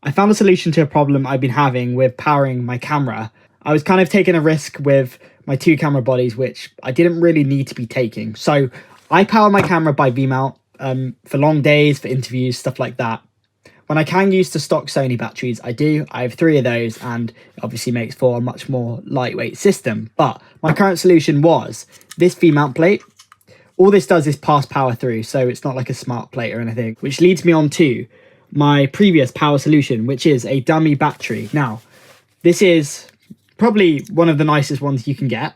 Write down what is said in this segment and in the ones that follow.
I found a solution to a problem I've been having with powering my camera. I was kind of taking a risk with my two camera bodies, which I didn't really need to be taking. So I power my camera by vmount for long days, for interviews, stuff like that. When I can use the stock Sony batteries, I do. I have 3 of those, and it obviously makes for a much more lightweight system. But my current solution was this vmount plate. All this does is pass power through, so it's not like a smart plate or anything, which leads me on to my previous power solution, which is a dummy battery. Now, this is probably one of the nicest ones you can get.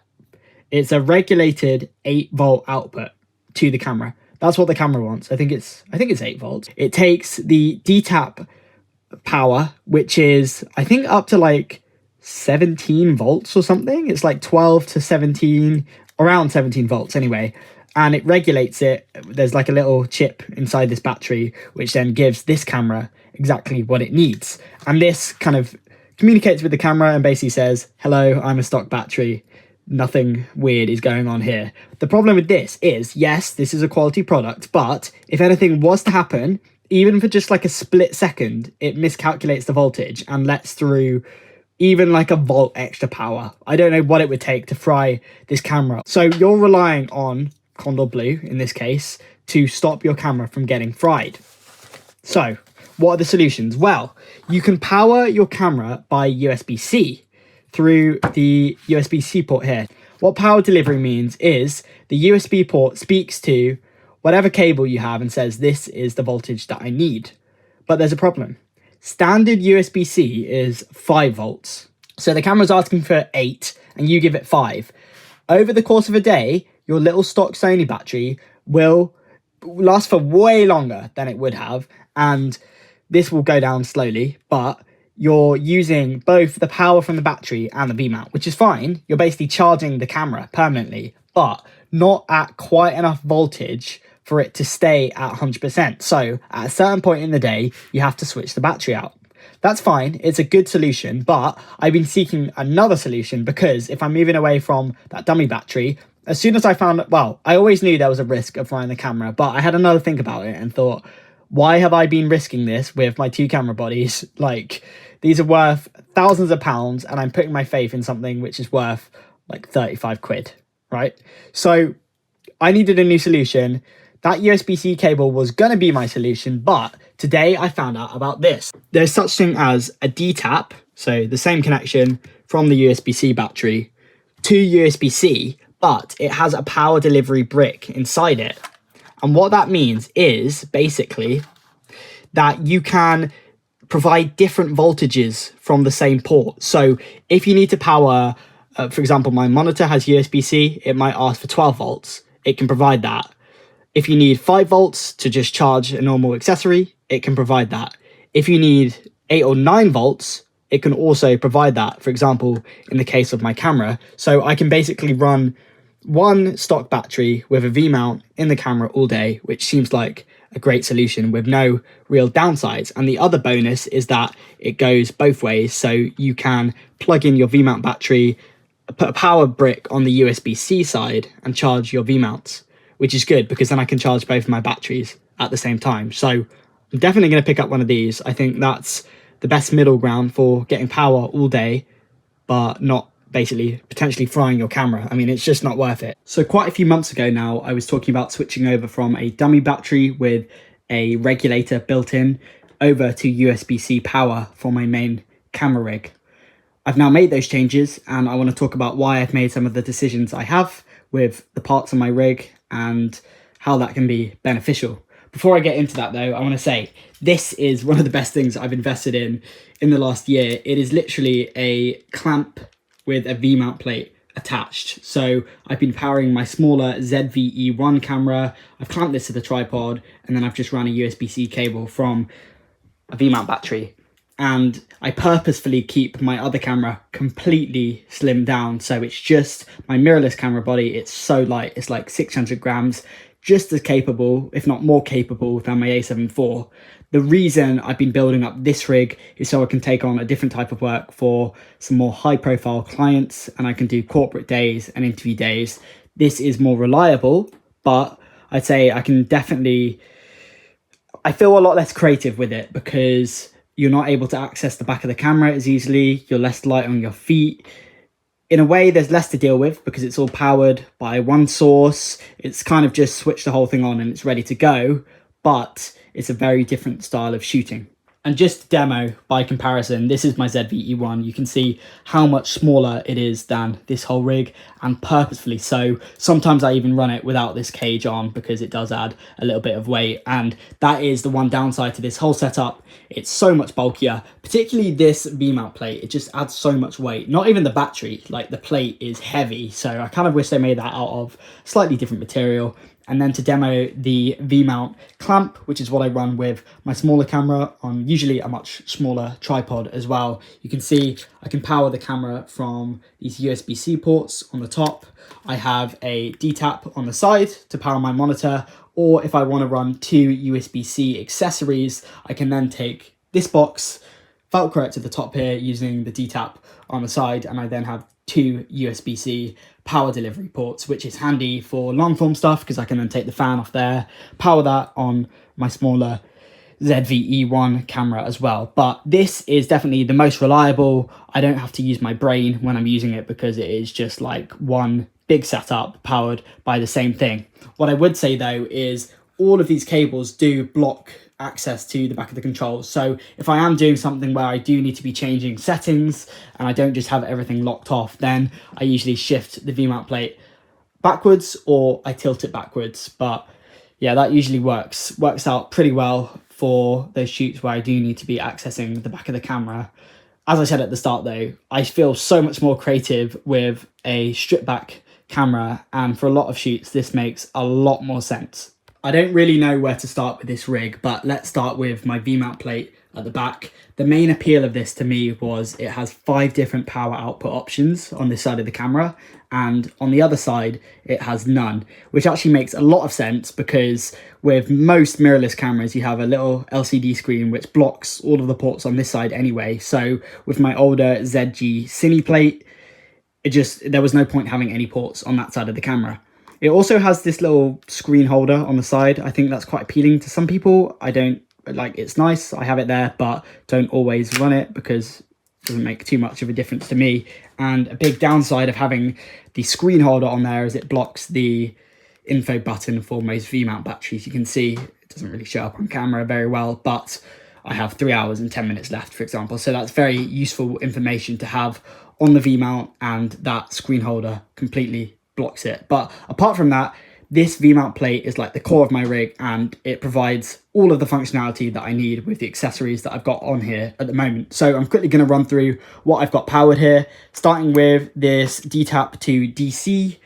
It's a regulated 8-volt output to the camera. That's what the camera wants. I think it's 8 volts. It takes the DTap power, which is, I think, up to like 17 volts or something. It's like 12 to 17, around 17 volts anyway. And it regulates it. There's like a little chip inside this battery, which then gives this camera exactly what it needs. And this kind of communicates with the camera and basically says, hello, I'm a stock battery. Nothing weird is going on here. The problem with this is, yes, this is a quality product, but if anything was to happen, even for just like a split second, it miscalculates the voltage and lets through even like a volt extra power. I don't know what it would take to fry this camera. So you're relying on Condor Blue, in this case, to stop your camera from getting fried. So what are the solutions? Well, you can power your camera by USB-C through the USB-C port here. What power delivery means is the USB port speaks to whatever cable you have and says, this is the voltage that I need. But there's a problem. Standard USB-C is 5 volts. So the camera's asking for 8 and you give it 5. Over the course of a day, your little stock Sony battery will last for way longer than it would have. And this will go down slowly, but you're using both the power from the battery and the vmount, which is fine. You're basically charging the camera permanently, but not at quite enough voltage for it to stay at 100%. So at a certain point in the day, you have to switch the battery out. That's fine. It's a good solution, but I've been seeking another solution because if I'm moving away from that dummy battery, as soon as I found, well, I always knew there was a risk of frying the camera, but I had another think about it and thought, why have I been risking this with my two camera bodies? Like, these are worth thousands of pounds and I'm putting my faith in something which is worth like 35 quid, right? So I needed a new solution. That USB-C cable was going to be my solution, but today I found out about this. There's such thing as a DTap, so the same connection from the USB-C battery to USB-C, but it has a power delivery brick inside it. And what that means is basically that you can provide different voltages from the same port. So if you need to power, for example, my monitor has USB-C, it might ask for 12 volts. It can provide that. If you need 5 volts to just charge a normal accessory, it can provide that. If you need 8 or 9 volts, it can also provide that, for example, in the case of my camera. So I can basically run one stock battery with a V-mount in the camera all day, which seems like a great solution with no real downsides. And the other bonus is that it goes both ways. So you can plug in your V-mount battery, put a power brick on the USB-C side and charge your V-mounts, which is good because then I can charge both of my batteries at the same time. So I'm definitely going to pick up one of these. I think that's the best middle ground for getting power all day, but not basically potentially frying your camera. I mean, it's just not worth it. So quite a few months ago now, I was talking about switching over from a dummy battery with a regulator built in over to USB-C power for my main camera rig. I've now made those changes and I want to talk about why I've made some of the decisions I have with the parts on my rig and how that can be beneficial. Before I get into that though, I want to say this is one of the best things I've invested in the last year. It is literally a clamp with a V-mount plate attached. So I've been powering my smaller ZV-E1 camera. I've clamped this to the tripod and then I've just run a USB-C cable from a V-mount battery. And I purposefully keep my other camera completely slimmed down. So it's just my mirrorless camera body. It's so light. It's like 600 grams, just as capable, if not more capable than my A7IV. The reason I've been building up this rig is so I can take on a different type of work for some more high profile clients and I can do corporate days and interview days. This is more reliable, but I'd say I can definitely, I feel a lot less creative with it because you're not able to access the back of the camera as easily, you're less light on your feet. In a way, there's less to deal with because it's all powered by one source. It's kind of just switch the whole thing on and it's ready to go, but it's a very different style of shooting. And just to demo, by comparison, this is my ZV-E1. You can see how much smaller it is than this whole rig, and purposefully so. Sometimes I even run it without this cage on because it does add a little bit of weight, and that is the one downside to this whole setup. It's so much bulkier, particularly this V-mount plate. It just adds so much weight. Not even the battery, like the plate is heavy, so I kind of wish they made that out of slightly different material. And then to demo the V-mount clamp, which is what I run with my smaller camera on usually a much smaller tripod as well. You can see I can power the camera from these USB-C ports on the top. I have a DTap on the side to power my monitor, or if I want to run two USB-C accessories, I can then take this box, Velcro it to the top here using the DTap on the side, and I then have two USB-C power delivery ports, which is handy for long form stuff because I can then take the fan off there, power that on my smaller ZV-E1 camera as well. But this is definitely the most reliable. I don't have to use my brain when I'm using it because it is just like one big setup powered by the same thing. What I would say though is all of these cables do block access to the back of the controls. So if I am doing something where I do need to be changing settings and I don't just have everything locked off, then I usually shift the V-mount plate backwards or I tilt it backwards. But yeah, that usually works out pretty well for those shoots where I do need to be accessing the back of the camera. As I said at the start though, I feel so much more creative with a stripped back camera, and for a lot of shoots this makes a lot more sense. I don't really know where to start with this rig, but let's start with my V-mount plate at the back. The main appeal of this to me was it has 5 different power output options on this side of the camera, and on the other side it has none, which actually makes a lot of sense because with most mirrorless cameras you have a little LCD screen which blocks all of the ports on this side anyway. So with my older ZG Cine plate, there was no point having any ports on that side of the camera. It also has this little screen holder on the side. I think that's quite appealing to some people. I don't like, it's nice, I have it there, but don't always run it because it doesn't make too much of a difference to me. And a big downside of having the screen holder on there is it blocks the info button for most V-mount batteries. You can see it doesn't really show up on camera very well, but I have 3 hours and 10 minutes left, for example. So that's very useful information to have on the V-mount, and that screen holder completely blocks it. But apart from that, this V-mount plate is like the core of my rig, and it provides all of the functionality that I need with the accessories that I've got on here at the moment. So I'm quickly going to run through what I've got powered here, starting with this DTap to DC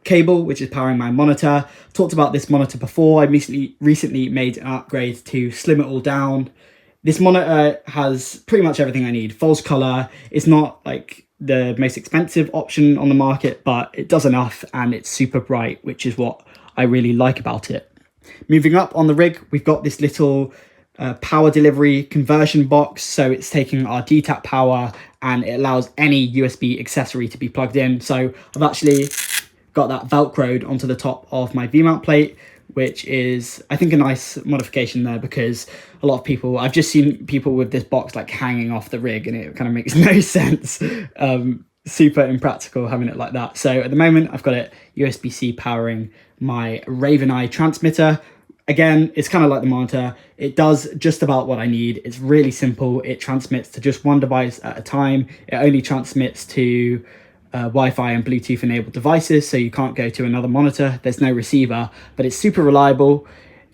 cable, which is powering my monitor. Talked about this monitor before. I recently made an upgrade to slim it all down. This monitor has pretty much everything I need. False color. It's not like the most expensive option on the market, but it does enough, and it's super bright, which is what I really like about it. Moving up on the rig, we've got this little power delivery conversion box. So it's taking our DTap power and it allows any USB accessory to be plugged in. So I've actually got that Velcroed onto the top of my V-mount plate, which is, I think, a nice modification there because a lot of people, I've just seen people with this box like hanging off the rig and it kind of makes no sense. Super impractical having it like that. So at the moment I've got it USB-C powering my Raveneye transmitter. Again, it's kind of like the monitor. It does just about what I need. It's really simple. It transmits to just one device at a time. It only transmits to Wi-Fi and Bluetooth enabled devices, so you can't go to another monitor. There's no receiver, but it's super reliable.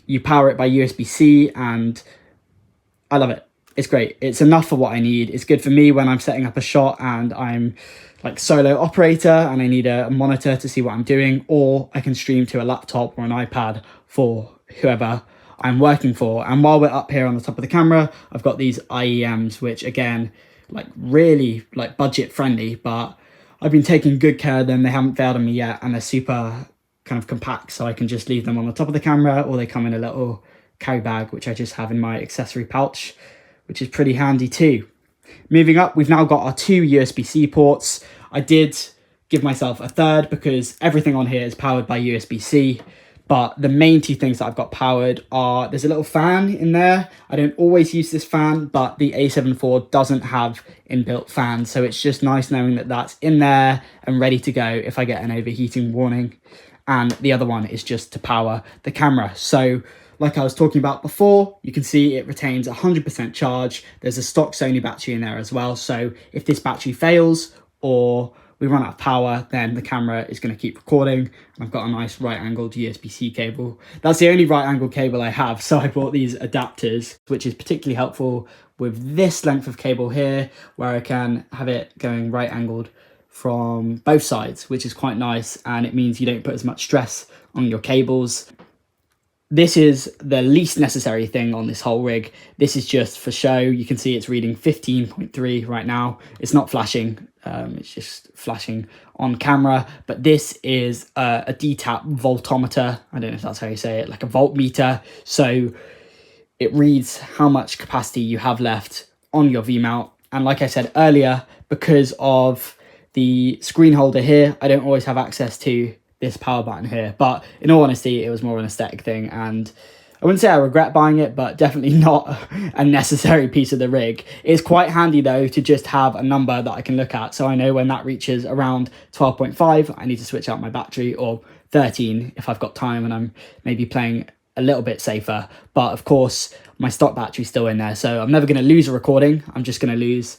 You power it by USB-C and I love it. It's great. It's enough for what I need. It's good for me when I'm setting up a shot and I'm like solo operator and I need a monitor to see what I'm doing, or I can stream to a laptop or an iPad for whoever I'm working for. And while we're up here on the top of the camera, I've got these IEMs, which again, like really like budget friendly, but I've been taking good care of them. They haven't failed on me yet, and they're super kind of compact, so I can just leave them on the top of the camera, or they come in a little carry bag, which I just have in my accessory pouch, which is pretty handy too. Moving up, we've now got our 2 USB-C ports. I did give myself a third because everything on here is powered by USB-C. But the main two things that I've got powered are, there's a little fan in there. I don't always use this fan, but the A7IV doesn't have inbuilt fans. So it's just nice knowing that that's in there and ready to go if I get an overheating warning. And the other one is just to power the camera. So like I was talking about before, you can see it retains 100% charge. There's a stock Sony battery in there as well. So if this battery fails or we run out of power, then the camera is going to keep recording. And I've got a nice right angled USB-C cable. That's the only right angled cable I have. So I bought these adapters, which is particularly helpful with this length of cable here, where I can have it going right angled from both sides, which is quite nice. And it means you don't put as much stress on your cables. This is the least necessary thing on this whole rig. This is just for show. You can see it's reading 15.3 right now. It's not flashing. It's just flashing on camera. But this is a DTap voltometer. I don't know if that's how you say it, like a voltmeter. So it reads how much capacity you have left on your V-mount. And like I said earlier, because of the screen holder here, I don't always have access to this power button here, but in all honesty, it was more an aesthetic thing, and I wouldn't say I regret buying it, but definitely not a necessary piece of the rig. It's quite handy though to just have a number that I can look at, so I know when that reaches around 12.5 I need to switch out my battery, or 13 if I've got time and I'm maybe playing a little bit safer. But of course my stock battery's still in there, so I'm never going to lose a recording. I'm just going to lose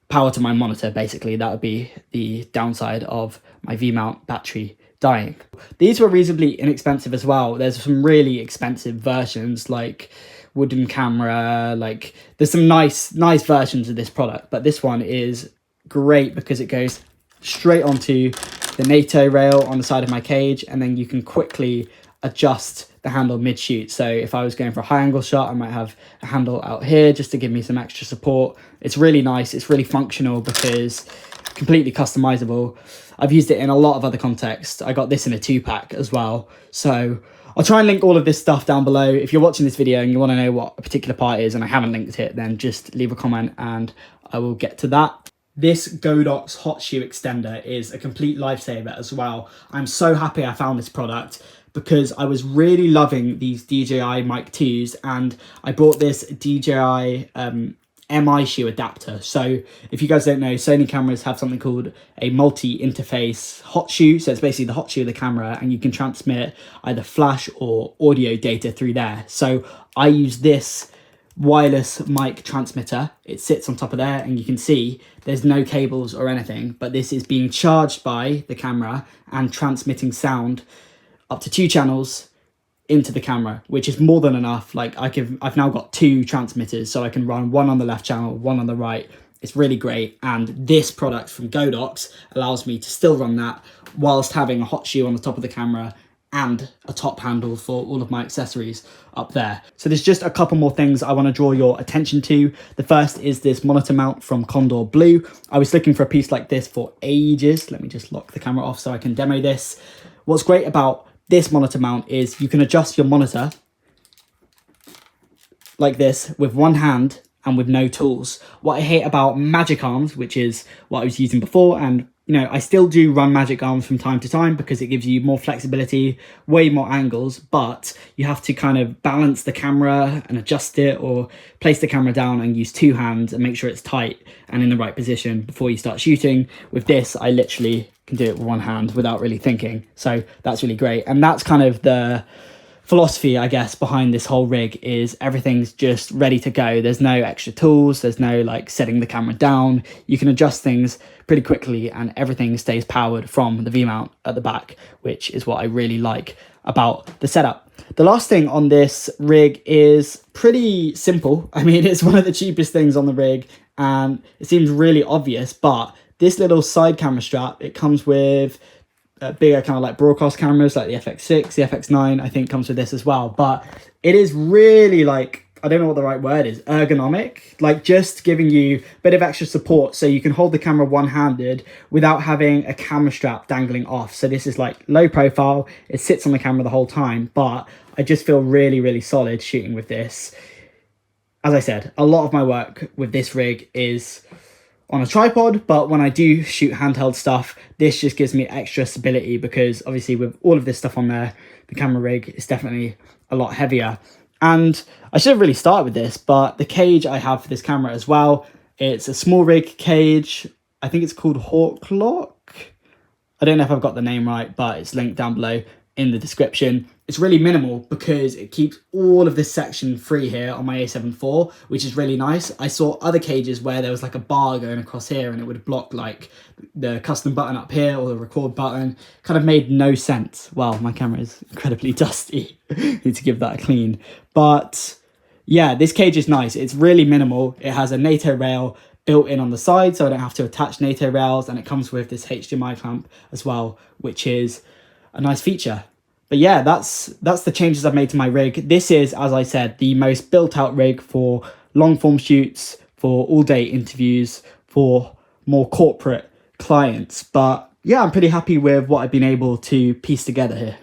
power to my monitor. Basically that would be the downside of my V-mount battery dying. These were reasonably inexpensive as well. There's some really expensive versions like wooden camera, like there's some nice versions of this product, but this one is great because it goes straight onto the NATO rail on the side of my cage, and then you can quickly adjust the handle mid-shoot. So if I was going for a high angle shot, I might have a handle out here just to give me some extra support. It's really nice. It's really functional because completely customizable. I've used it in a lot of other contexts. I got this in a 2-pack as well. So I'll try and link all of this stuff down below. If you're watching this video and you want to know what a particular part is and I haven't linked it, then just leave a comment and I will get to that. This Godox Hotshoe Extender is a complete lifesaver as well. I'm so happy I found this product because I was really loving these DJI Mic 2s, and I bought this DJI MI shoe adapter. So if you guys don't know, Sony cameras have something called a multi-interface hot shoe. So it's basically the hot shoe of the camera, and you can transmit either flash or audio data through there. So I use this wireless mic transmitter. It sits on top of there, and you can see there's no cables or anything, but this is being charged by the camera and transmitting sound up to 2 channels into the camera, which is more than enough. Like I've now got 2 transmitters, so I can run one on the left channel, one on the right. It's really great, and this product from Godox allows me to still run that whilst having a hot shoe on the top of the camera and a top handle for all of my accessories up there. So there's just a couple more things I want to draw your attention to. The first is this monitor mount from Condor Blue. I was looking for a piece like this for ages. Let me just lock the camera off so I can demo this. What's great about this monitor mount is you can adjust your monitor like this with one hand and with no tools. What I hate about Magic Arms, which is what I was using before, and you know, I still do run Magic Arms from time to time because it gives you more flexibility, way more angles, but you have to kind of balance the camera and adjust it, or place the camera down and use 2 hands and make sure it's tight and in the right position before you start shooting. With this, I literally can do it with one hand without really thinking. So that's really great. And that's kind of the philosophy, I guess, behind this whole rig, is everything's just ready to go. There's no extra tools. There's no like setting the camera down. You can adjust things pretty quickly and everything stays powered from the V-mount at the back, which is what I really like about the setup. The last thing on this rig is pretty simple. I mean, it's one of the cheapest things on the rig and it seems really obvious, but this little side camera strap, it comes with bigger kind of like broadcast cameras like the FX6, the FX9, I think comes with this as well. But it is really like, I don't know what the right word is, ergonomic, like just giving you a bit of extra support so you can hold the camera one-handed without having a camera strap dangling off. So this is like low profile, it sits on the camera the whole time, but I just feel really, really solid shooting with this. As I said, a lot of my work with this rig is on a tripod, but when I do shoot handheld stuff, this just gives me extra stability, because obviously with all of this stuff on there, the camera rig is definitely a lot heavier. And I should have really started with this, but the cage I have for this camera as well, it's a SmallRig cage. I think it's called Hawklock. I don't know if I've got the name right, but it's linked down below in the description. It's really minimal because it keeps all of this section free here on my A7IV, which is really nice. I saw other cages where there was like a bar going across here and it would block like the custom button up here or the record button. Kind of made no sense. Well, my camera is incredibly dusty. Need to give that a clean. But yeah, this cage is nice. It's really minimal. It has a NATO rail built in on the side, so I don't have to attach NATO rails, and it comes with this HDMI clamp as well, which is a nice feature. But yeah, that's the changes I've made to my rig. This is, as I said, the most built out rig for long form shoots, for all day interviews, for more corporate clients. But yeah, I'm pretty happy with what I've been able to piece together here.